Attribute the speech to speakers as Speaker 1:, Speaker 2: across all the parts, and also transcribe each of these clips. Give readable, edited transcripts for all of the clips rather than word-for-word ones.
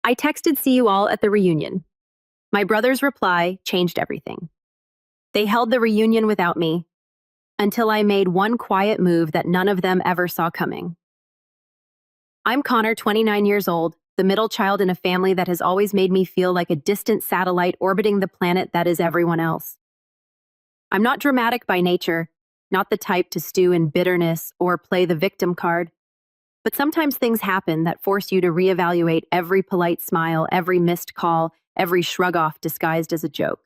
Speaker 1: I texted see you all at the reunion. My brother's reply changed everything. They held the reunion without me until I made one quiet move that none of them ever saw coming. I'm Connor, 29 years old, the middle child in a family that has always made me feel like a distant satellite orbiting the planet that is everyone else. I'm not dramatic by nature, not the type to stew in bitterness or play the victim card. But sometimes things happen that force you to reevaluate every polite smile, every missed call, every shrug off disguised as a joke.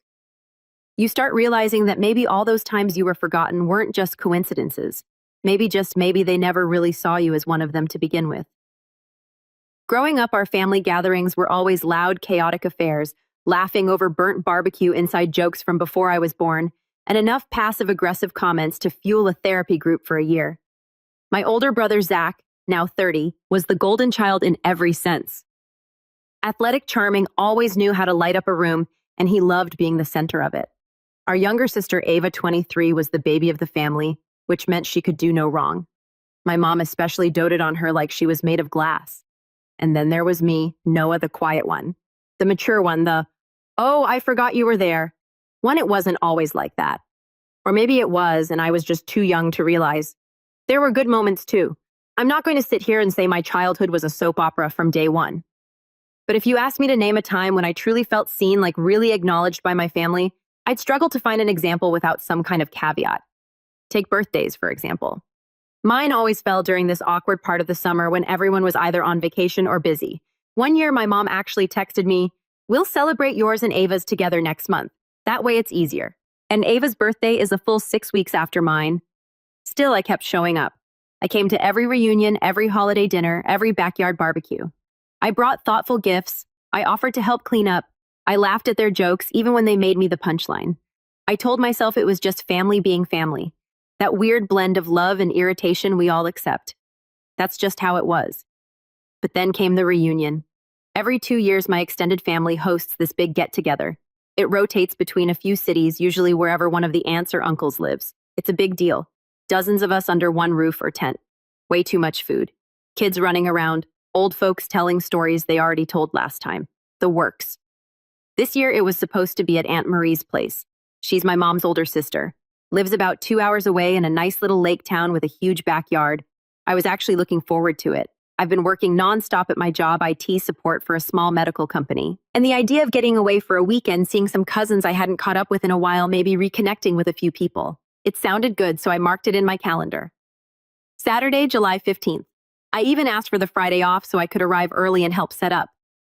Speaker 1: You start realizing that maybe all those times you were forgotten weren't just coincidences. Maybe they never really saw you as one of them to begin with. Growing up, our family gatherings were always loud, chaotic affairs, laughing over burnt barbecue inside jokes from before I was born, and enough passive-aggressive comments to fuel a therapy group for a year. My older brother, Zach, now 30, was the golden child in every sense. Athletic, charming, always knew how to light up a room, and he loved being the center of it. Our younger sister, Ava, 23, was the baby of the family, which meant she could do no wrong. My mom especially doted on her like she was made of glass. And then there was me, Noah, the quiet one. The mature one, oh, I forgot you were there. One, it wasn't always like that. Or maybe it was, and I was just too young to realize. There were good moments, too. I'm not going to sit here and say my childhood was a soap opera from day one. But if you asked me to name a time when I truly felt seen, like really acknowledged by my family, I'd struggle to find an example without some kind of caveat. Take birthdays, for example. Mine always fell during this awkward part of the summer when everyone was either on vacation or busy. One year, my mom actually texted me, "We'll celebrate yours and Ava's together next month. That way it's easier." And Ava's birthday is a full 6 weeks after mine. Still, I kept showing up. I came to every reunion, every holiday dinner, every backyard barbecue. I brought thoughtful gifts. I offered to help clean up. I laughed at their jokes, even when they made me the punchline. I told myself it was just family being family. That weird blend of love and irritation we all accept. That's just how it was. But then came the reunion. Every 2 years, my extended family hosts this big get-together. It rotates between a few cities, usually wherever one of the aunts or uncles lives. It's a big deal. Dozens of us under one roof or tent. Way too much food. Kids running around. Old folks telling stories they already told last time. The works. This year, it was supposed to be at Aunt Marie's place. She's my mom's older sister. Lives about 2 hours away in a nice little lake town with a huge backyard. I was actually looking forward to it. I've been working nonstop at my job, IT support for a small medical company. And the idea of getting away for a weekend, seeing some cousins I hadn't caught up with in a while, maybe reconnecting with a few people. It sounded good, so I marked it in my calendar. Saturday, July 15th. I even asked for the Friday off so I could arrive early and help set up.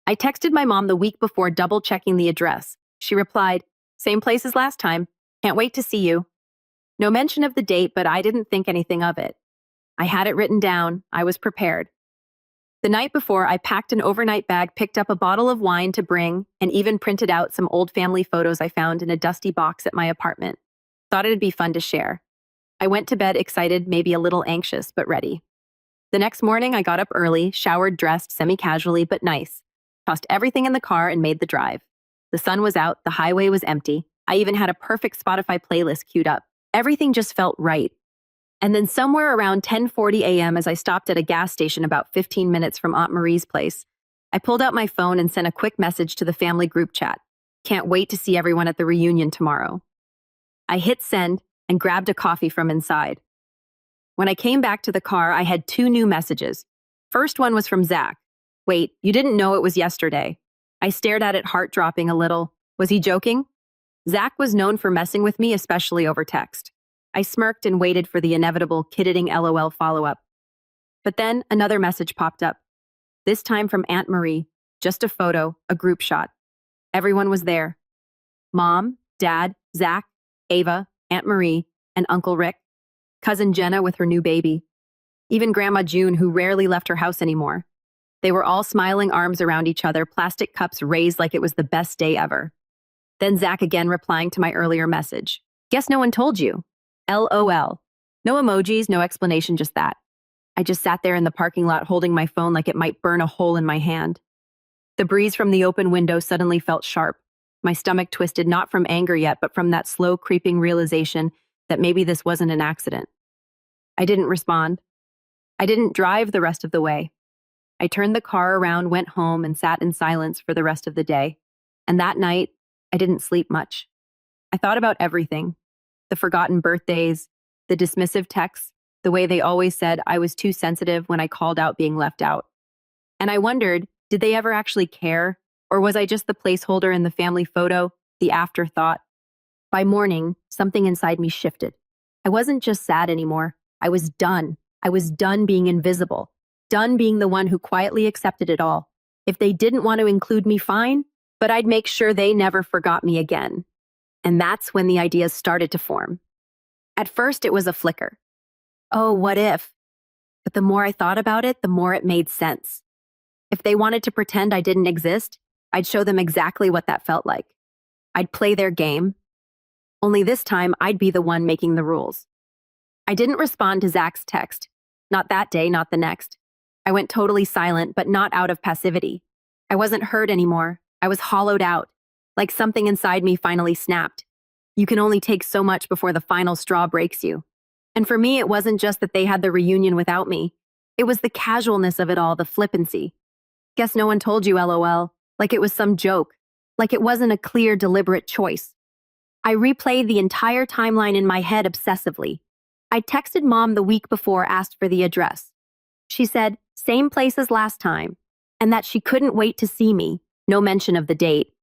Speaker 1: I texted my mom the week before, double-checking the address. She replied, "Same place as last time. Can't wait to see you." No mention of the date, but I didn't think anything of it. I had it written down. I was prepared. The night before, I packed an overnight bag, picked up a bottle of wine to bring, and even printed out some old family photos I found in a dusty box at my apartment. Thought it'd be fun to share. I went to bed excited, maybe a little anxious, but ready. The next morning, I got up early, showered, dressed semi-casually but nice. Tossed everything in the car and made the drive. The sun was out, the highway was empty. I even had a perfect Spotify playlist queued up. Everything just felt right. And then somewhere around 10:40 a.m., as I stopped at a gas station about 15 minutes from Aunt Marie's place, I pulled out my phone and sent a quick message to the family group chat. "Can't wait to see everyone at the reunion tomorrow." I hit send and grabbed a coffee from inside. When I came back to the car, I had 2 new messages. First one was from Zach. "Wait, you didn't know it was yesterday." I stared at it, heart dropping a little. Was he joking? Zach was known for messing with me, especially over text. I smirked and waited for the inevitable kid-eating LOL follow-up. But then another message popped up. This time from Aunt Marie. Just a photo, a group shot. Everyone was there. Mom, Dad, Zach, Ava, Aunt Marie, and Uncle Rick. Cousin Jenna with her new baby. Even Grandma June, who rarely left her house anymore. They were all smiling, arms around each other, plastic cups raised like it was the best day ever. Then Zach again replying to my earlier message. "Guess no one told you. LOL. No emojis, no explanation, just that. I just sat there in the parking lot holding my phone like it might burn a hole in my hand. The breeze from the open window suddenly felt sharp. My stomach twisted, not from anger yet, but from that slow creeping realization that maybe this wasn't an accident. I didn't respond. I didn't drive the rest of the way. I turned the car around, went home, and sat in silence for the rest of the day. And that night, I didn't sleep much. I thought about everything: the forgotten birthdays, the dismissive texts, the way they always said I was too sensitive when I called out being left out. And I wondered, did they ever actually care? Or was I just the placeholder in the family photo, the afterthought? By morning, something inside me shifted. I wasn't just sad anymore. I was done. I was done being invisible, done being the one who quietly accepted it all. If they didn't want to include me, fine, but I'd make sure they never forgot me again. And that's when the ideas started to form. At first, it was a flicker. Oh, what if? But the more I thought about it, the more it made sense. If they wanted to pretend I didn't exist, I'd show them exactly what that felt like. I'd play their game. Only this time, I'd be the one making the rules. I didn't respond to Zach's text. Not that day, not the next. I went totally silent, but not out of passivity. I wasn't hurt anymore. I was hollowed out, like something inside me finally snapped. You can only take so much before the final straw breaks you. And for me, it wasn't just that they had the reunion without me. It was the casualness of it all, the flippancy. Guess no one told you, LOL, like it was some joke, like it wasn't a clear, deliberate choice. I replayed the entire timeline in my head obsessively. I texted Mom the week before, asked for the address. She said, same place as last time, and that she couldn't wait to see me. No mention of the date.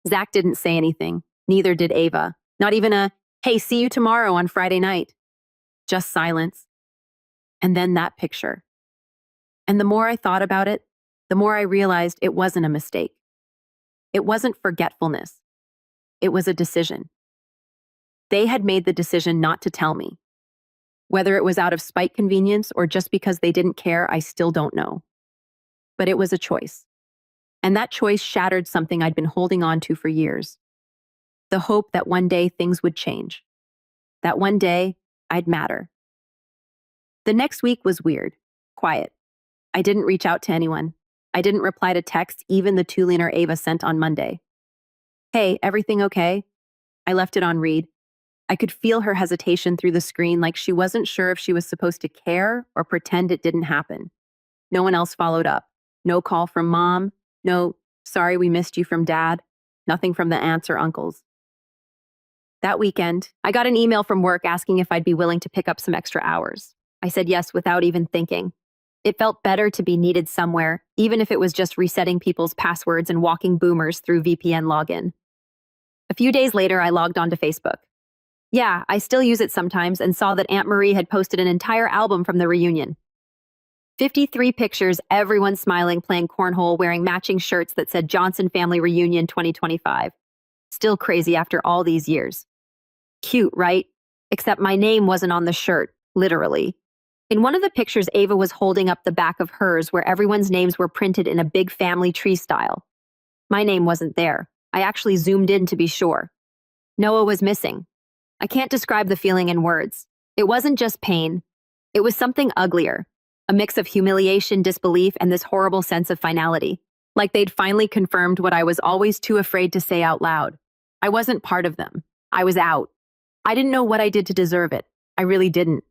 Speaker 1: Zach didn't say anything. Neither did Ava. Not even a, hey, see you tomorrow on Friday night. Just silence. And then that picture. And the more I thought about it, the more I realized it wasn't a mistake. It wasn't forgetfulness. It was a decision. They had made the decision not to tell me. Whether it was out of spite, convenience, or just because they didn't care, I still don't know. But it was a choice. And that choice shattered something I'd been holding on to for years. The hope that one day things would change. That one day I'd matter. The next week was weird, quiet. I didn't reach out to anyone. I didn't reply to texts, even the two-liner Ava sent on Monday. Hey, everything okay? I left it on read. I could feel her hesitation through the screen, like she wasn't sure if she was supposed to care or pretend it didn't happen. No one else followed up. No call from Mom. No, sorry we missed you from Dad. Nothing from the aunts or uncles. That weekend, I got an email from work asking if I'd be willing to pick up some extra hours. I said yes without even thinking. It felt better to be needed somewhere, even if it was just resetting people's passwords and walking boomers through VPN login. A few days later, I logged onto Facebook. Yeah, I still use it sometimes and saw that Aunt Marie had posted an entire album from the reunion. 53 pictures, everyone smiling, playing cornhole, wearing matching shirts that said Johnson Family Reunion 2025. Still crazy after all these years. Cute, right? Except my name wasn't on the shirt, literally. In one of the pictures, Ava was holding up the back of hers where everyone's names were printed in a big family tree style. My name wasn't there. I actually zoomed in to be sure. Noah was missing. I can't describe the feeling in words. It wasn't just pain. It was something uglier. A mix of humiliation, disbelief, and this horrible sense of finality. Like they'd finally confirmed what I was always too afraid to say out loud. I wasn't part of them. I was out. I didn't know what I did to deserve it. I really didn't.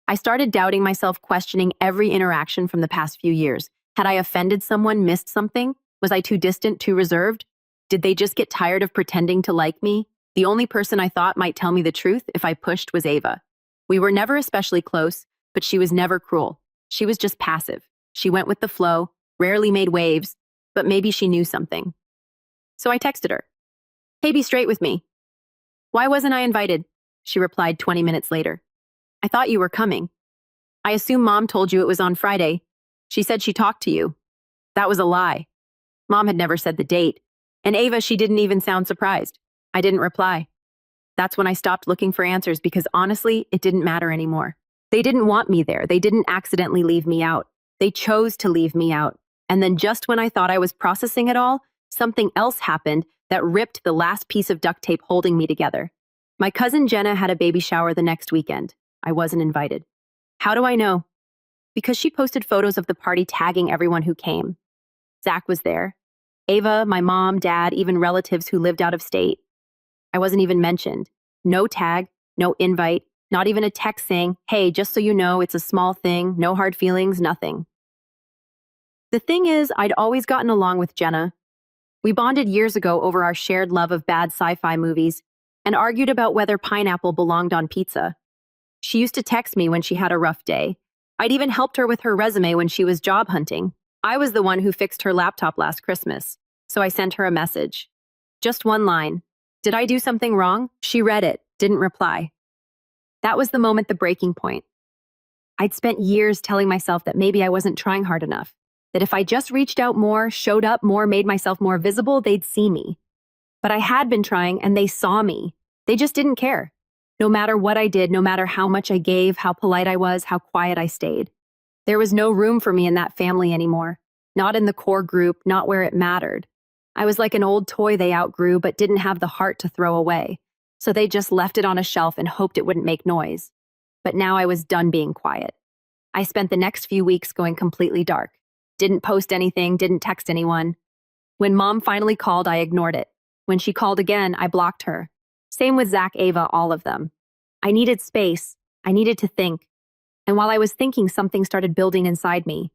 Speaker 1: I started doubting myself, questioning every interaction from the past few years. Had I offended someone, missed something? Was I too distant, too reserved? Did they just get tired of pretending to like me? The only person I thought might tell me the truth if I pushed was Ava. We were never especially close, but she was never cruel. She was just passive. She went with the flow, rarely made waves, but maybe she knew something. So I texted her. Hey, be straight with me. Why wasn't I invited? She replied 20 minutes later. I thought you were coming. I assume Mom told you it was on Friday. She said she talked to you. That was a lie. Mom had never said the date. And Ava, she didn't even sound surprised. I didn't reply. That's when I stopped looking for answers because honestly, it didn't matter anymore. They didn't want me there. They didn't accidentally leave me out. They chose to leave me out. And then just when I thought I was processing it all, something else happened that ripped the last piece of duct tape holding me together. My cousin Jenna had a baby shower the next weekend. I wasn't invited. How do I know? Because she posted photos of the party tagging everyone who came. Zach was there. Ava, my mom, dad, even relatives who lived out of state. I wasn't even mentioned. No tag, no invite, not even a text saying, hey, just so you know, it's a small thing, no hard feelings, nothing. The thing is, I'd always gotten along with Jenna. We bonded years ago over our shared love of bad sci-fi movies and argued about whether pineapple belonged on pizza. She used to text me when she had a rough day. I'd even helped her with her resume when she was job hunting. I was the one who fixed her laptop last Christmas, so I sent her a message. Just one line. Did I do something wrong? She read it, didn't reply. That was the moment, the breaking point. I'd spent years telling myself that maybe I wasn't trying hard enough, that if I just reached out more, showed up more, made myself more visible, they'd see me. But I had been trying, and they saw me. They just didn't care. No matter what I did, no matter how much I gave, how polite I was, how quiet I stayed. There was no room for me in that family anymore. Not in the core group, not where it mattered. I was like an old toy they outgrew but didn't have the heart to throw away. So they just left it on a shelf and hoped it wouldn't make noise. But now I was done being quiet. I spent the next few weeks going completely dark. Didn't post anything, didn't text anyone. When Mom finally called, I ignored it. When she called again, I blocked her. Same with Zach, Ava, all of them. I needed space. I needed to think. And while I was thinking, something started building inside me.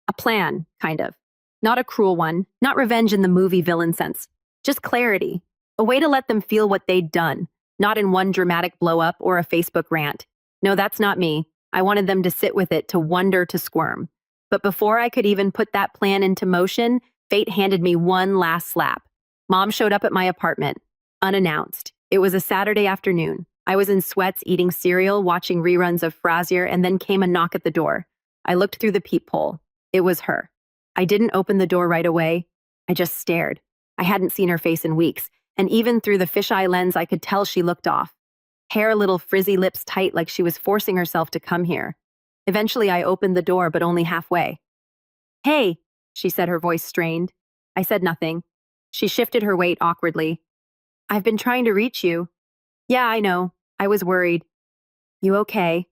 Speaker 1: A plan, kind of. Not a cruel one, not revenge in the movie villain sense. Just clarity. A way to let them feel what they'd done, not in one dramatic blow-up or a Facebook rant. No, that's not me. I wanted them to sit with it, to wonder, to squirm. But before I could even put that plan into motion, fate handed me one last slap. Mom showed up at my apartment, unannounced. It was a Saturday afternoon. I was in sweats, eating cereal, watching reruns of Frasier, and then came a knock at the door. I looked through the peephole. It was her. I didn't open the door right away. I just stared. I hadn't seen her face in weeks, and even through the fisheye lens, I could tell she looked off. Hair, little frizzy, lips tight, like she was forcing herself to come here. Eventually, I opened the door, but only halfway. "Hey," she said, her voice strained. I said nothing. She shifted her weight awkwardly. "I've been trying to reach you." "Yeah, I know. I was worried." "You okay?"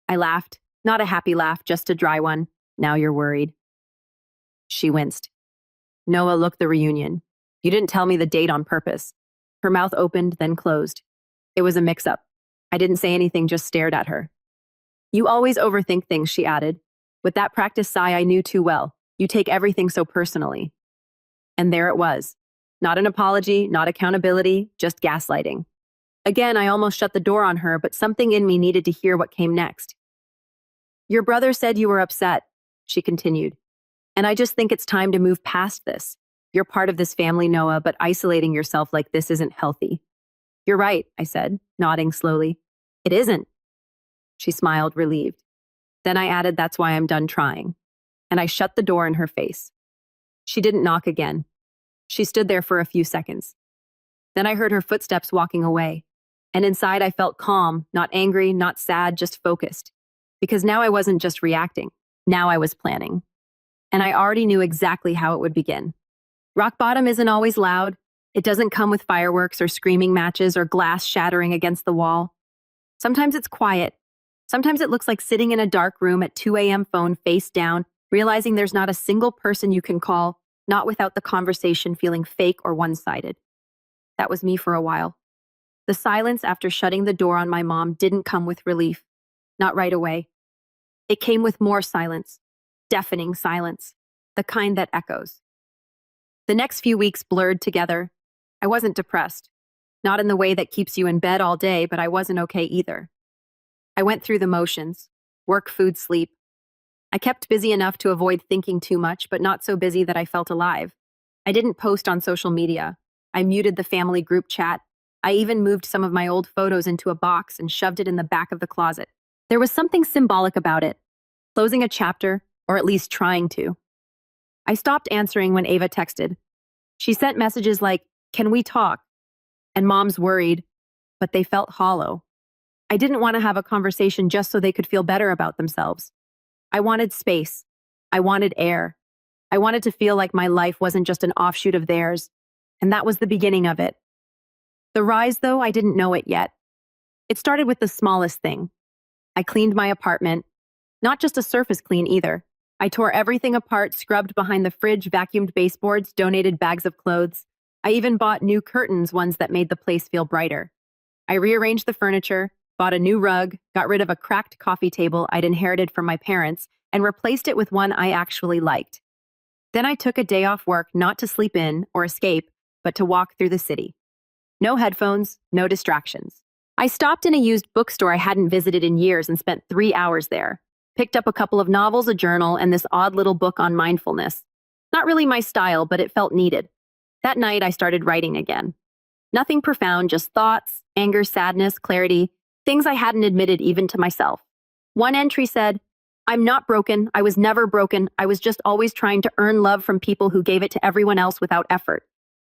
Speaker 1: I laughed. Not a happy laugh, just a dry one. "Now you're worried." She winced. "Noah, look, the reunion. You didn't tell me the date on purpose." Her mouth opened, then closed. It was a mix-up. I didn't say anything, just stared at her. "You always overthink things," she added. With that practiced sigh I knew too well. You take everything so personally. And there it was. Not an apology, not accountability, just gaslighting. Again, I almost shut the door on her, but something in me needed to hear what came next. "Your brother said you were upset," she continued. "And I just think it's time to move past this. You're part of this family, Noah, but isolating yourself like this isn't healthy." "You're right," I said, nodding slowly. "It isn't." She smiled, relieved. Then I added, "That's why I'm done trying." And I shut the door in her face. She didn't knock again. She stood there for a few seconds. Then I heard her footsteps walking away. And inside I felt calm, not angry, not sad, just focused. Because now I wasn't just reacting. Now I was planning. And I already knew exactly how it would begin. Rock bottom isn't always loud. It doesn't come with fireworks or screaming matches or glass shattering against the wall. Sometimes it's quiet. Sometimes it looks like sitting in a dark room at 2 a.m. phone face down, realizing there's not a single person you can call, not without the conversation feeling fake or one-sided. That was me for a while. The silence after shutting the door on my mom didn't come with relief. Not right away. It came with more silence. Deafening silence. The kind that echoes. The next few weeks blurred together. I wasn't depressed. Not in the way that keeps you in bed all day, but I wasn't okay either. I went through the motions. Work, food, sleep. I kept busy enough to avoid thinking too much, but not so busy that I felt alive. I didn't post on social media. I muted the family group chat. I even moved some of my old photos into a box and shoved it in the back of the closet. There was something symbolic about it. Closing a chapter, or at least trying to. I stopped answering when Ava texted. She sent messages like, "Can we talk?" And Mom's worried, but they felt hollow. I didn't want to have a conversation just so they could feel better about themselves. I wanted space. I wanted air. I wanted to feel like my life wasn't just an offshoot of theirs, and that was the beginning of it. The rise, though, I didn't know it yet. It started with the smallest thing. I cleaned my apartment. Not just a surface clean either. I tore everything apart, scrubbed behind the fridge, vacuumed baseboards, donated bags of clothes. I even bought new curtains, ones that made the place feel brighter. I rearranged the furniture, bought a new rug, got rid of a cracked coffee table I'd inherited from my parents, and replaced it with one I actually liked. Then I took a day off work not to sleep in or escape, but to walk through the city. No headphones, no distractions. I stopped in a used bookstore I hadn't visited in years and spent 3 hours there. Picked up a couple of novels, a journal, and this odd little book on mindfulness. Not really my style, but it felt needed. That night, I started writing again. Nothing profound, just thoughts, anger, sadness, clarity, things I hadn't admitted even to myself. One entry said, "I'm not broken. I was never broken. I was just always trying to earn love from people who gave it to everyone else without effort."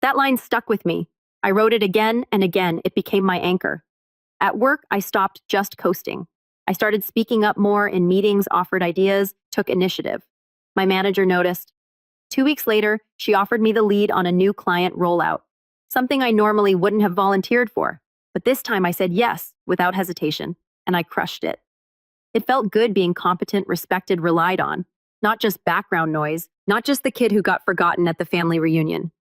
Speaker 1: That line stuck with me. I wrote it again and again. It became my anchor. At work, I stopped just coasting. I started speaking up more in meetings, offered ideas, took initiative. My manager noticed. 2 weeks later, she offered me the lead on a new client rollout, something I normally wouldn't have volunteered for. But this time I said yes, without hesitation, and I crushed it. It felt good being competent, respected, relied on, not just background noise, not just the kid who got forgotten at the family reunion.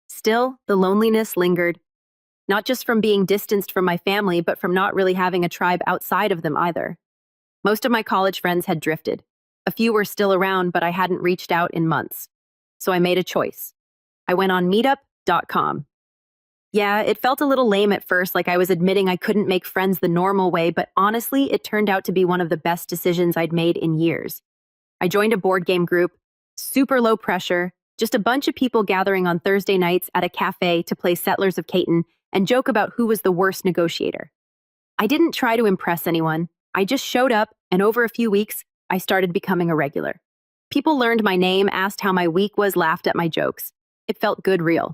Speaker 1: Still, the loneliness lingered, not just from being distanced from my family, but from not really having a tribe outside of them either. Most of my college friends had drifted. A few were still around, but I hadn't reached out in months. So I made a choice. I went on meetup.com. Yeah, it felt a little lame at first, like I was admitting I couldn't make friends the normal way, but honestly, it turned out to be one of the best decisions I'd made in years. I joined a board game group, super low pressure, just a bunch of people gathering on Thursday nights at a cafe to play Settlers of Catan and joke about who was the worst negotiator. I didn't try to impress anyone. I just showed up, and over a few weeks, I started becoming a regular. People learned my name, asked how my week was, laughed at my jokes. It felt good, real.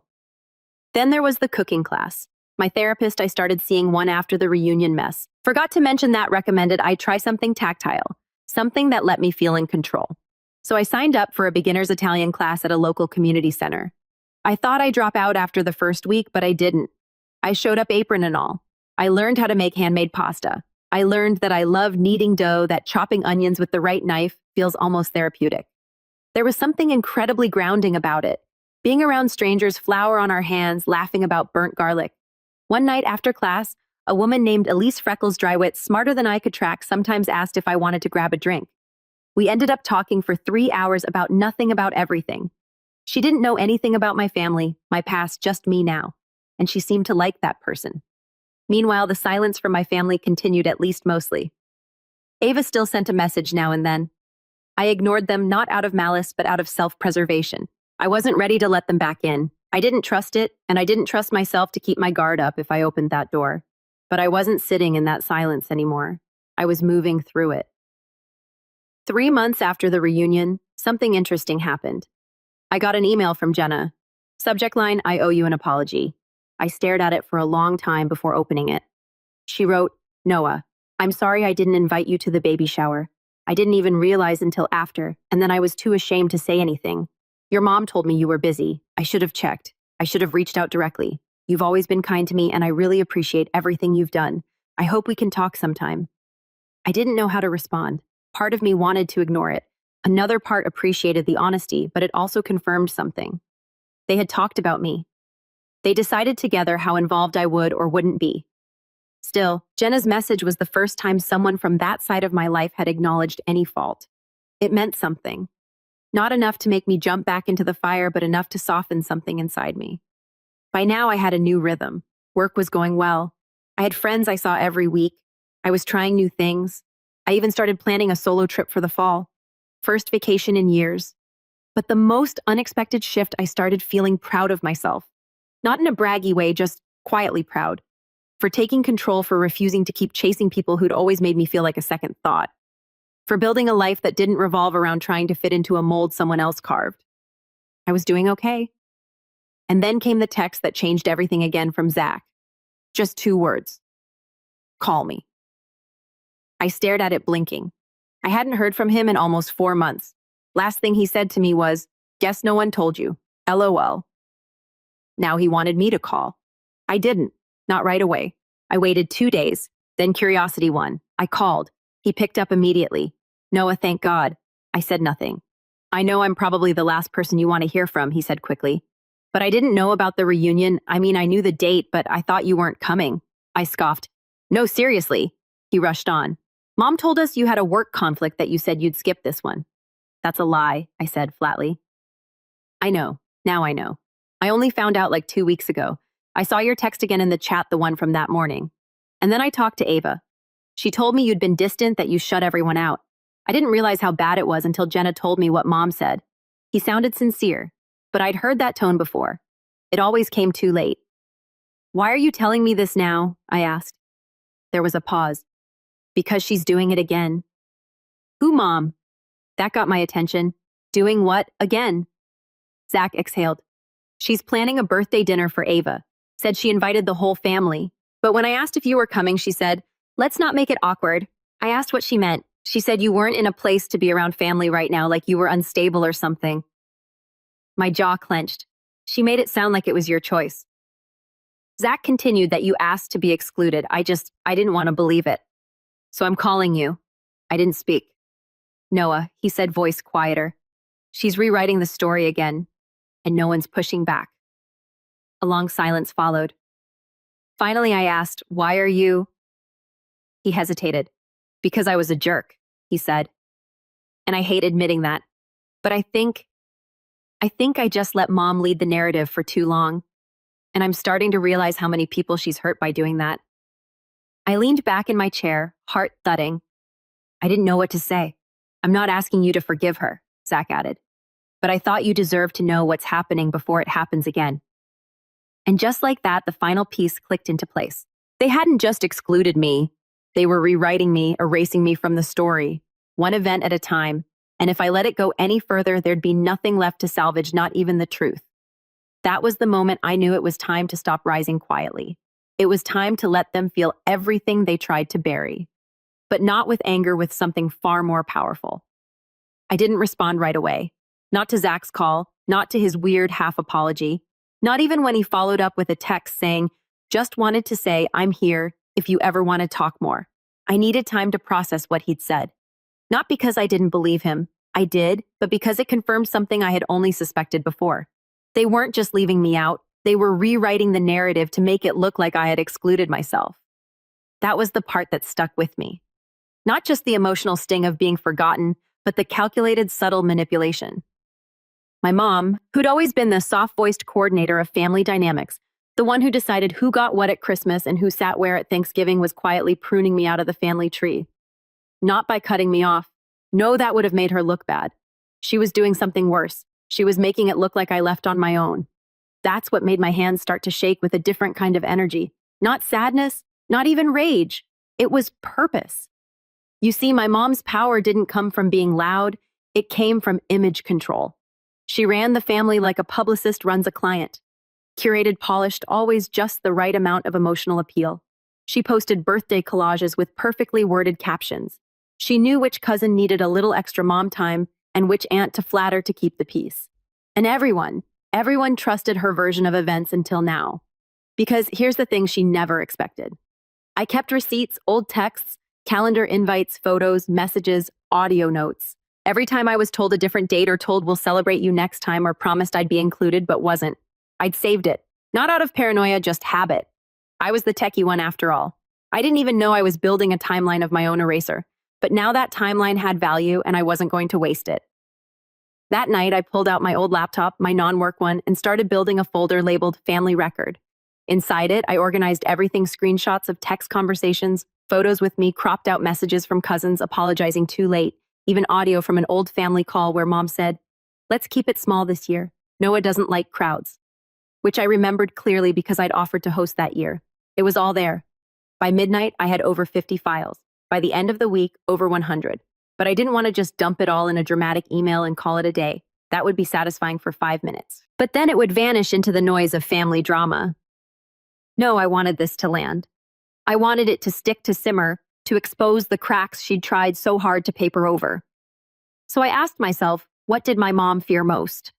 Speaker 1: Then there was the cooking class. My therapist, I started seeing one after the reunion mess. Forgot to mention that recommended I try something tactile, something that let me feel in control. So I signed up for a beginner's Italian class at a local community center. I thought I'd drop out after the first week, but I didn't. I showed up apron and all. I learned how to make handmade pasta. I learned that I love kneading dough, that chopping onions with the right knife feels almost therapeutic. There was something incredibly grounding about it. Being around strangers, flour on our hands, laughing about burnt garlic. One night after class, a woman named Elise Freckles Drywit, smarter than I could track, sometimes asked if I wanted to grab a drink. We ended up talking for 3 hours about nothing, about everything. She didn't know anything about my family, my past, just me now. And she seemed to like that person. Meanwhile, the silence from my family continued, at least mostly. Ava still sent a message now and then. I ignored them, not out of malice, but out of self-preservation. I wasn't ready to let them back in. I didn't trust it, and I didn't trust myself to keep my guard up if I opened that door. But I wasn't sitting in that silence anymore. I was moving through it. 3 months after the reunion, something interesting happened. I got an email from Jenna. Subject line, "I owe you an apology." I stared at it for a long time before opening it. She wrote, "Noah, I'm sorry I didn't invite you to the baby shower. I didn't even realize until after, and then I was too ashamed to say anything. Your mom told me you were busy. I should have checked. I should have reached out directly. You've always been kind to me, and I really appreciate everything you've done. I hope we can talk sometime." I didn't know how to respond. Part of me wanted to ignore it. Another part appreciated the honesty, but it also confirmed something. They had talked about me. They decided together how involved I would or wouldn't be. Still, Jenna's message was the first time someone from that side of my life had acknowledged any fault. It meant something. Not enough to make me jump back into the fire, but enough to soften something inside me. By now, I had a new rhythm. Work was going well. I had friends I saw every week. I was trying new things. I even started planning a solo trip for the fall. First vacation in years. But the most unexpected shift, I started feeling proud of myself. Not in a braggy way, just quietly proud. For taking control, for refusing to keep chasing people who'd always made me feel like a second thought. For building a life that didn't revolve around trying to fit into a mold someone else carved. I was doing okay. And then came the text that changed everything again from Zach. Just 2 words. Call me. I stared at it, blinking. I hadn't heard from him in almost 4 months. Last thing he said to me was, "Guess no one told you. LOL. Now he wanted me to call. I didn't. Not right away. I waited 2 days. Then curiosity won. I called. He picked up immediately. "Noah, thank God." I said nothing. "I know I'm probably the last person you want to hear from," he said quickly. "But I didn't know about the reunion. I mean, I knew the date, but I thought you weren't coming." I scoffed. "No, seriously." He rushed on. "Mom told us you had a work conflict that you said you'd skip this one." "That's a lie," I said flatly. I know. Now I know. I only found out like 2 weeks ago. I saw your text again in the chat, the one from that morning. And then I talked to Ava. She told me you'd been distant, that you shut everyone out. I didn't realize how bad it was until Jenna told me what Mom said. He sounded sincere, but I'd heard that tone before. It always came too late. Why are you telling me this now? I asked. There was a pause. Because she's doing it again. Who, Mom? That got my attention. Doing what again? Zach exhaled. She's planning a birthday dinner for Ava. Said she invited the whole family. But when I asked if you were coming, she said, let's not make it awkward. I asked what she meant. She said you weren't in a place to be around family right now, like you were unstable or something. My jaw clenched. She made it sound like it was your choice. Zach continued that you asked to be excluded. I didn't want to believe it. So I'm calling you. I didn't speak. Noah, he said, voice quieter. She's rewriting the story again, and no one's pushing back. A long silence followed. Finally, I asked, why are you? He hesitated. Because I was a jerk, he said. And I hate admitting that. But I think I just let Mom lead the narrative for too long. And I'm starting to realize how many people she's hurt by doing that. I leaned back in my chair, heart thudding. I didn't know what to say. I'm not asking you to forgive her, Zach added. But I thought you deserved to know what's happening before it happens again. And just like that, the final piece clicked into place. They hadn't just excluded me. They were rewriting me, erasing me from the story, one event at a time. And if I let it go any further, there'd be nothing left to salvage, not even the truth. That was the moment I knew it was time to stop rising quietly. It was time to let them feel everything they tried to bury. But not with anger, with something far more powerful. I didn't respond right away. Not to Zach's call, not to his weird half apology, not even when he followed up with a text saying, just wanted to say, I'm here if you ever want to talk more. I needed time to process what he'd said. Not because I didn't believe him. I did, but because it confirmed something I had only suspected before. They weren't just leaving me out. They were rewriting the narrative to make it look like I had excluded myself. That was the part that stuck with me. Not just the emotional sting of being forgotten, but the calculated, subtle manipulation. My mom, who'd always been the soft-voiced coordinator of family dynamics, the one who decided who got what at Christmas and who sat where at Thanksgiving, was quietly pruning me out of the family tree. Not by cutting me off. No, that would have made her look bad. She was doing something worse. She was making it look like I left on my own. That's what made my hands start to shake with a different kind of energy. Not sadness, not even rage. It was purpose. You see, my mom's power didn't come from being loud. It came from image control. She ran the family like a publicist runs a client. Curated, polished, always just the right amount of emotional appeal. She posted birthday collages with perfectly worded captions. She knew which cousin needed a little extra mom time and which aunt to flatter to keep the peace. And everyone trusted her version of events until now. Because here's the thing she never expected. I kept receipts, old texts, calendar invites, photos, messages, audio notes. Every time I was told a different date or told we'll celebrate you next time or promised I'd be included but wasn't, I'd saved it. Not out of paranoia, just habit. I was the techie one after all. I didn't even know I was building a timeline of my own eraser. But now that timeline had value and I wasn't going to waste it. That night, I pulled out my old laptop, my non-work one, and started building a folder labeled Family Record. Inside it, I organized everything: screenshots of text conversations, photos with me, cropped out messages from cousins apologizing too late, even audio from an old family call where Mom said, "Let's keep it small this year. Noah doesn't like crowds." Which I remembered clearly because I'd offered to host that year. It was all there. By midnight, I had over 50 files. By the end of the week, over 100. But I didn't want to just dump it all in a dramatic email and call it a day. That would be satisfying for 5 minutes. But then it would vanish into the noise of family drama. No, I wanted this to land. I wanted it to stick, to simmer, to expose the cracks she'd tried so hard to paper over. So I asked myself, what did my mom fear most?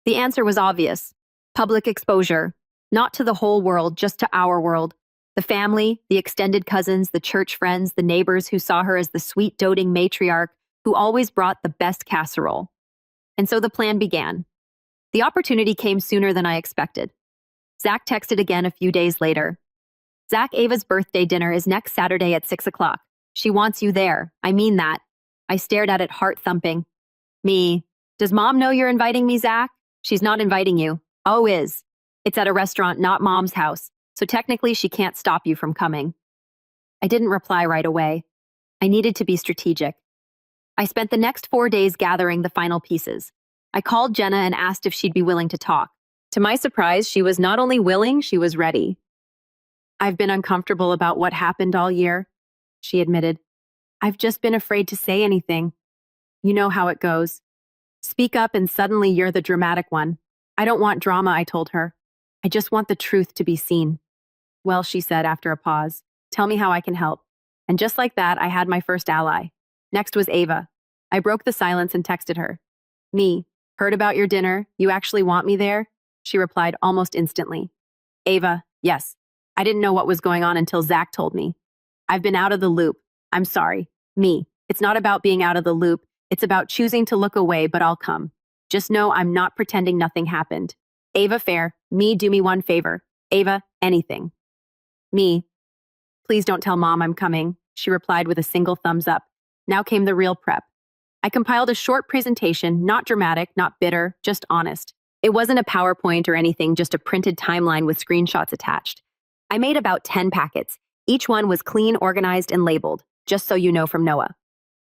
Speaker 1: The answer was obvious. Public exposure. Not to the whole world, just to our world. The family, the extended cousins, the church friends, the neighbors who saw her as the sweet, doting matriarch who always brought the best casserole. And so the plan began. The opportunity came sooner than I expected. Zach texted again a few days later. Zach, Ava's birthday dinner is next Saturday at 6 o'clock. She wants you there. I mean that. I stared at it, heart thumping. Me. Does Mom know you're inviting me, Zach? She's not inviting you. Oh, is. It's at a restaurant, not Mom's house, so technically she can't stop you from coming. I didn't reply right away. I needed to be strategic. I spent the next 4 days gathering the final pieces. I called Jenna and asked if she'd be willing to talk. To my surprise, she was not only willing, she was ready. I've been uncomfortable about what happened all year, she admitted. I've just been afraid to say anything. You know how it goes. Speak up and suddenly you're the dramatic one. I don't want drama, I told her. I just want the truth to be seen. Well, she said after a pause, tell me how I can help. And just like that, I had my first ally. Next was Ava. I broke the silence and texted her. Me, heard about your dinner. You actually want me there? She replied almost instantly. Ava, yes. I didn't know what was going on until Zach told me. I've been out of the loop. I'm sorry. Me. It's not about being out of the loop. It's about choosing to look away, but I'll come. Just know I'm not pretending nothing happened. Ava, fair. Me, do me one favor. Ava, anything. Me. Please don't tell Mom I'm coming, she replied with a single thumbs up. Now came the real prep. I compiled a short presentation, not dramatic, not bitter, just honest. It wasn't a PowerPoint or anything, just a printed timeline with screenshots attached. I made about 10 packets. Each one was clean, organized, and labeled, just so you know from Noah.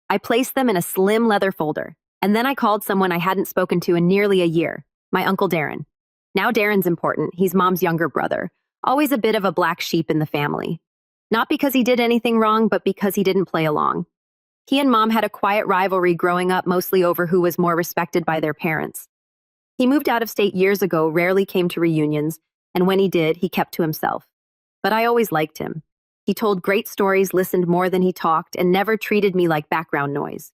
Speaker 1: I placed them in a slim leather folder, and then I called someone I hadn't spoken to in nearly a year, my Uncle Darren. Now Darren's important. He's Mom's younger brother, always a bit of a black sheep in the family. Not because he did anything wrong, but because he didn't play along. He and Mom had a quiet rivalry growing up, mostly over who was more respected by their parents. He moved out of state years ago, rarely came to reunions, and when he did, he kept to himself. But I always liked him. He told great stories, listened more than he talked, and never treated me like background noise.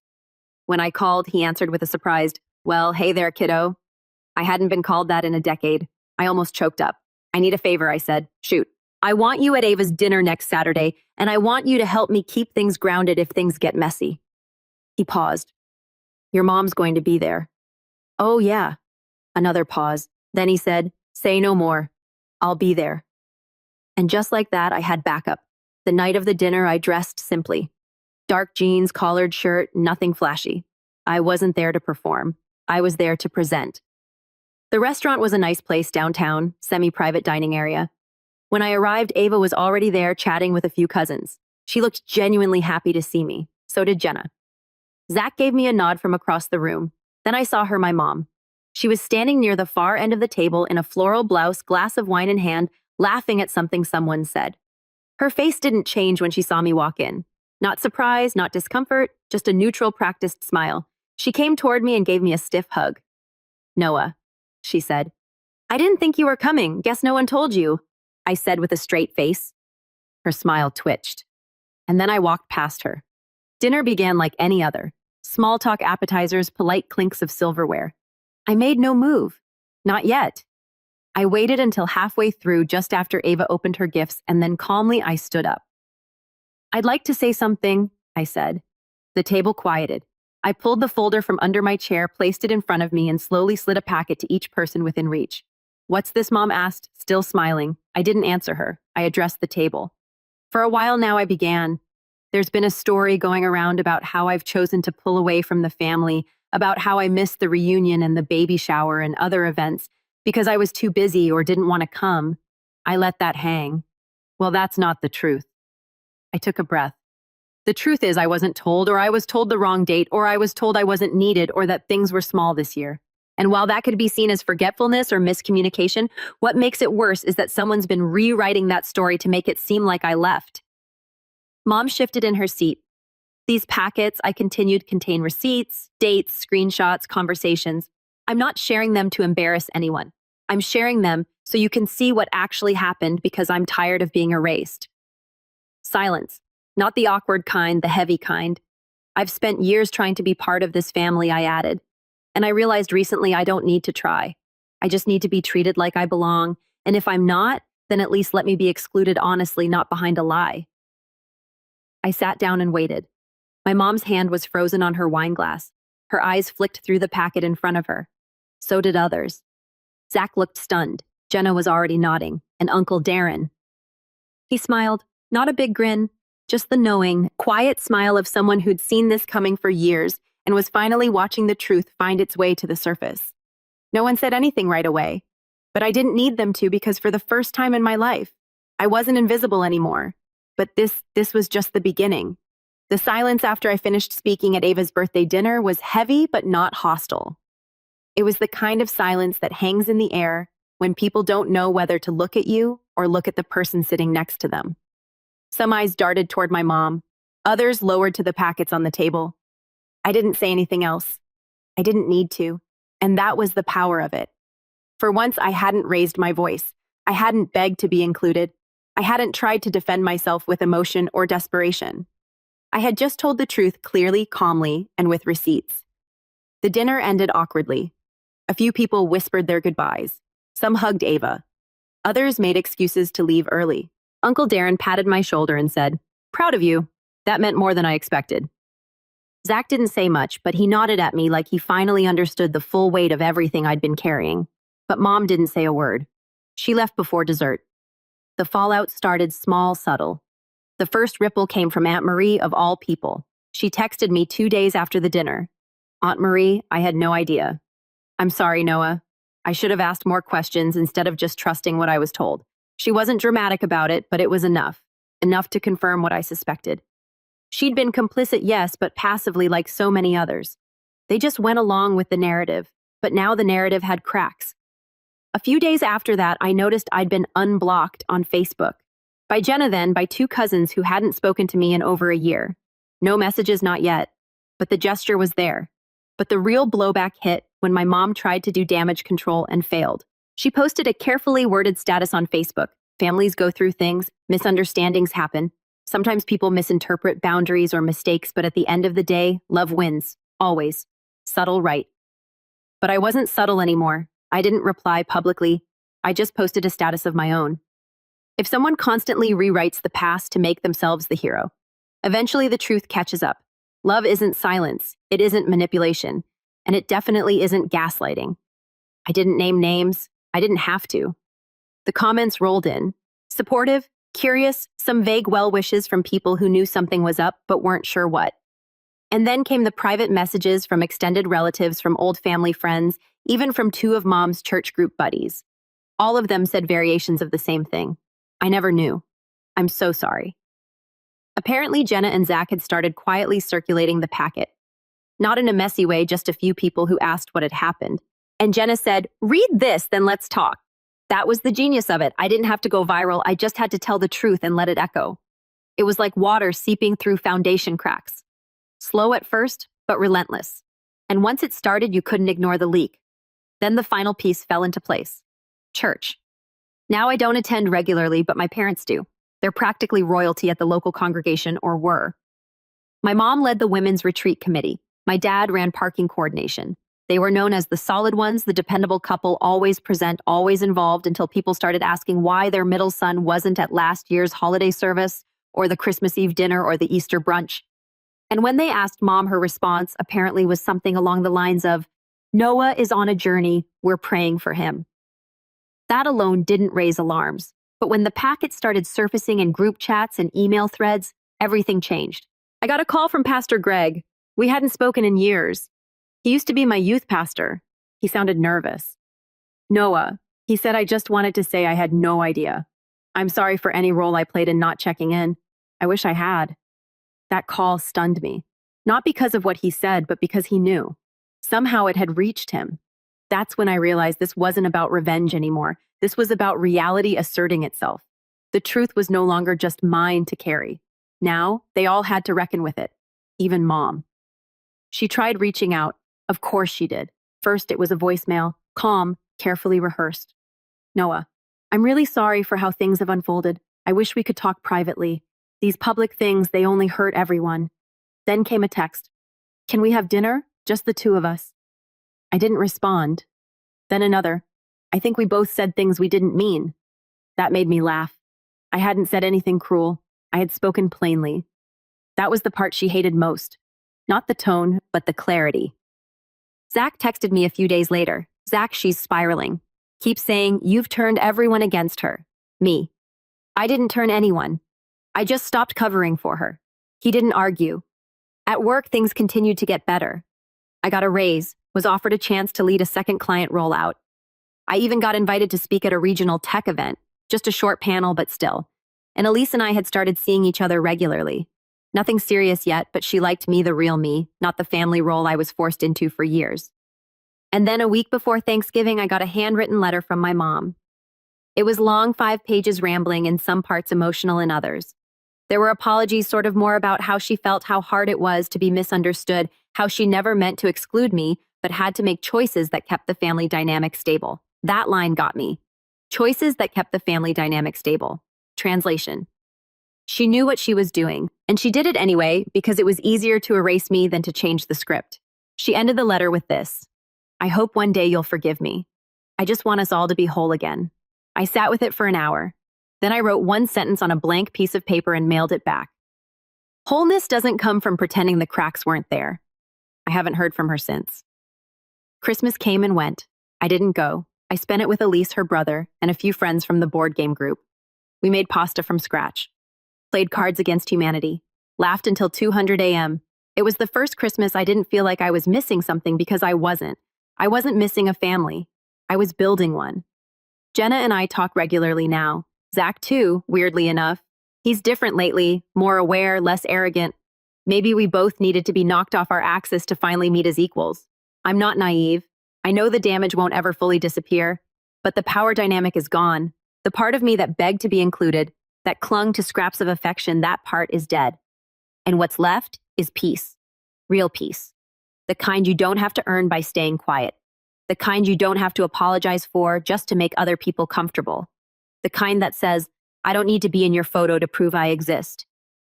Speaker 1: When I called, he answered with a surprised, "Well, hey there, kiddo." I hadn't been called that in a decade. I almost choked up. "I need a favor," I said. "Shoot. I want you at Ava's dinner next Saturday, and I want you to help me keep things grounded if things get messy." He paused. "Your mom's going to be there." "Oh, yeah." Another pause. Then he said, "Say no more. I'll be there." And just like that, I had backup. The night of the dinner, I dressed simply. Dark jeans, collared shirt, nothing flashy. I wasn't there to perform. I was there to present. The restaurant was a nice place downtown, semi-private dining area. When I arrived, Ava was already there chatting with a few cousins. She looked genuinely happy to see me. So did Jenna. Zach gave me a nod from across the room. Then I saw her, my mom. She was standing near the far end of the table in a floral blouse, glass of wine in hand, laughing at something someone said. Her face didn't change when she saw me walk in. Not surprise, not discomfort, just a neutral, practiced smile. She came toward me and gave me a stiff hug. "Noah," she said. "I didn't think you were coming. Guess no one told you," I said with a straight face. Her smile twitched. And then I walked past her. Dinner began like any other. Small talk appetizers, polite clinks of silverware. I made no move. Not yet. I waited until halfway through, just after Ava opened her gifts, and then calmly I stood up. "I'd like to say something," I said. The table quieted. I pulled the folder from under my chair, placed it in front of me, and slowly slid a packet to each person within reach. "What's this?" Mom asked, still smiling. I didn't answer her. I addressed the table. For a while now, I began. There's been a story going around about how I've chosen to pull away from the family, about how I missed the reunion and the baby shower and other events because I was too busy or didn't want to come. I let that hang. Well, that's not the truth. I took a breath. The truth is I wasn't told, or I was told the wrong date, or I was told I wasn't needed, or that things were small this year. And while that could be seen as forgetfulness or miscommunication, what makes it worse is that someone's been rewriting that story to make it seem like I left. Mom shifted in her seat. These packets, I continued, contain receipts, dates, screenshots, conversations. I'm not sharing them to embarrass anyone. I'm sharing them so you can see what actually happened because I'm tired of being erased. Silence. Not the awkward kind, the heavy kind. I've spent years trying to be part of this family, I added. And I realized recently I don't need to try. I just need to be treated like I belong. And if I'm not, then at least let me be excluded honestly, not behind a lie. I sat down and waited. My mom's hand was frozen on her wine glass. Her eyes flicked through the packet in front of her. So did others. Zach looked stunned. Jenna was already nodding. And Uncle Darren. He smiled, not a big grin, just the knowing, quiet smile of someone who'd seen this coming for years and was finally watching the truth find its way to the surface. No one said anything right away. But I didn't need them to because for the first time in my life, I wasn't invisible anymore. But this was just the beginning. The silence after I finished speaking at Ava's birthday dinner was heavy but not hostile. It was the kind of silence that hangs in the air when people don't know whether to look at you or look at the person sitting next to them. Some eyes darted toward my mom. Others lowered to the packets on the table. I didn't say anything else. I didn't need to. And that was the power of it. For once, I hadn't raised my voice. I hadn't begged to be included. I hadn't tried to defend myself with emotion or desperation. I had just told the truth clearly, calmly, and with receipts. The dinner ended awkwardly. A few people whispered their goodbyes. Some hugged Ava. Others made excuses to leave early. Uncle Darren patted my shoulder and said, "Proud of you. That meant more than I expected." Zach didn't say much, but he nodded at me like he finally understood the full weight of everything I'd been carrying. But Mom didn't say a word. She left before dessert. The fallout started small, subtle. The first ripple came from Aunt Marie of all people. She texted me 2 days after the dinner. "Aunt Marie, I had no idea. I'm sorry, Noah. I should have asked more questions instead of just trusting what I was told." She wasn't dramatic about it, but it was enough. Enough to confirm what I suspected. She'd been complicit, yes, but passively like so many others. They just went along with the narrative, but now the narrative had cracks. A few days after that, I noticed I'd been unblocked on Facebook. By Jenna then, by 2 cousins who hadn't spoken to me in over a year. No messages, not yet. But the gesture was there. But the real blowback hit when my mom tried to do damage control and failed. She posted a carefully worded status on Facebook. Families go through things, misunderstandings happen. Sometimes people misinterpret boundaries or mistakes, but at the end of the day, love wins. Always. Subtle, right? But I wasn't subtle anymore. I didn't reply publicly. I just posted a status of my own. If someone constantly rewrites the past to make themselves the hero, eventually the truth catches up. Love isn't silence. It isn't manipulation. And it definitely isn't gaslighting. I didn't name names. I didn't have to. The comments rolled in. Supportive, curious, some vague well wishes from people who knew something was up but weren't sure what. And then came the private messages from extended relatives, from old family friends, even from 2 of Mom's church group buddies. All of them said variations of the same thing. I never knew. I'm so sorry. Apparently, Jenna and Zach had started quietly circulating the packet. Not in a messy way, just a few people who asked what had happened. And Jenna said, "Read this, then let's talk." That was the genius of it. I didn't have to go viral. I just had to tell the truth and let it echo. It was like water seeping through foundation cracks. Slow at first, but relentless. And once it started, you couldn't ignore the leak. Then the final piece fell into place. Church. Now I don't attend regularly, but my parents do. They're practically royalty at the local congregation, or were. My mom led the women's retreat committee. My dad ran parking coordination. They were known as the solid ones, the dependable couple, always present, always involved, until people started asking why their middle son wasn't at last year's holiday service, or the Christmas Eve dinner, or the Easter brunch. And when they asked Mom, her response apparently was something along the lines of, "Noah is on a journey, we're praying for him." That alone didn't raise alarms. But when the packet started surfacing in group chats and email threads, everything changed. I got a call from Pastor Greg. We hadn't spoken in years. He used to be my youth pastor. He sounded nervous. "Noah," he said, "I just wanted to say I had no idea. I'm sorry for any role I played in not checking in. I wish I had." That call stunned me. Not because of what he said, but because he knew. Somehow it had reached him. That's when I realized this wasn't about revenge anymore. This was about reality asserting itself. The truth was no longer just mine to carry. Now, they all had to reckon with it. Even Mom. She tried reaching out. Of course she did. First, it was a voicemail, calm, carefully rehearsed. "Noah, I'm really sorry for how things have unfolded. I wish we could talk privately. These public things, they only hurt everyone." Then came a text. "Can we have dinner? Just the 2 of us." I didn't respond. Then another. "I think we both said things we didn't mean." That made me laugh. I hadn't said anything cruel. I had spoken plainly. That was the part she hated most. Not the tone, but the clarity. Zach texted me a few days later. "Zach, she's spiraling. Keep saying, you've turned everyone against her." Me. I didn't turn anyone. I just stopped covering for her. He didn't argue. At work, things continued to get better. I got a raise, was offered a chance to lead a second client rollout. I even got invited to speak at a regional tech event, just a short panel, but still. And Elise and I had started seeing each other regularly. Nothing serious yet, but she liked me, the real me, not the family role I was forced into for years. And then a week before Thanksgiving, I got a handwritten letter from my mom. It was long, 5 pages, rambling, in some parts emotional in others. There were apologies, sort of more about how she felt, how hard it was to be misunderstood, how she never meant to exclude me, but had to make choices that kept the family dynamic stable. That line got me. Choices that kept the family dynamic stable. Translation. She knew what she was doing, and she did it anyway because it was easier to erase me than to change the script. She ended the letter with this: I hope one day you'll forgive me. I just want us all to be whole again. I sat with it for an hour. Then I wrote one sentence on a blank piece of paper and mailed it back. Wholeness doesn't come from pretending the cracks weren't there. I haven't heard from her since. Christmas came and went. I didn't go. I spent it with Elise, her brother, and a few friends from the board game group. We made pasta from scratch, played Cards Against Humanity, laughed until 200 a.m. It was the first Christmas I didn't feel like I was missing something, because I wasn't. I wasn't missing a family. I was building one. Jenna and I talk regularly now. Zach too, weirdly enough. He's different lately, more aware, less arrogant. Maybe we both needed to be knocked off our axis to finally meet as equals. I'm not naive. I know the damage won't ever fully disappear, but the power dynamic is gone. The part of me that begged to be included, that clung to scraps of affection, that part is dead. And what's left is peace. Real peace. The kind you don't have to earn by staying quiet. The kind you don't have to apologize for just to make other people comfortable. The kind that says, I don't need to be in your photo to prove I exist.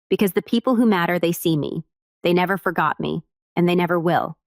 Speaker 1: Because the people who matter, they see me. They never forgot me, and they never will.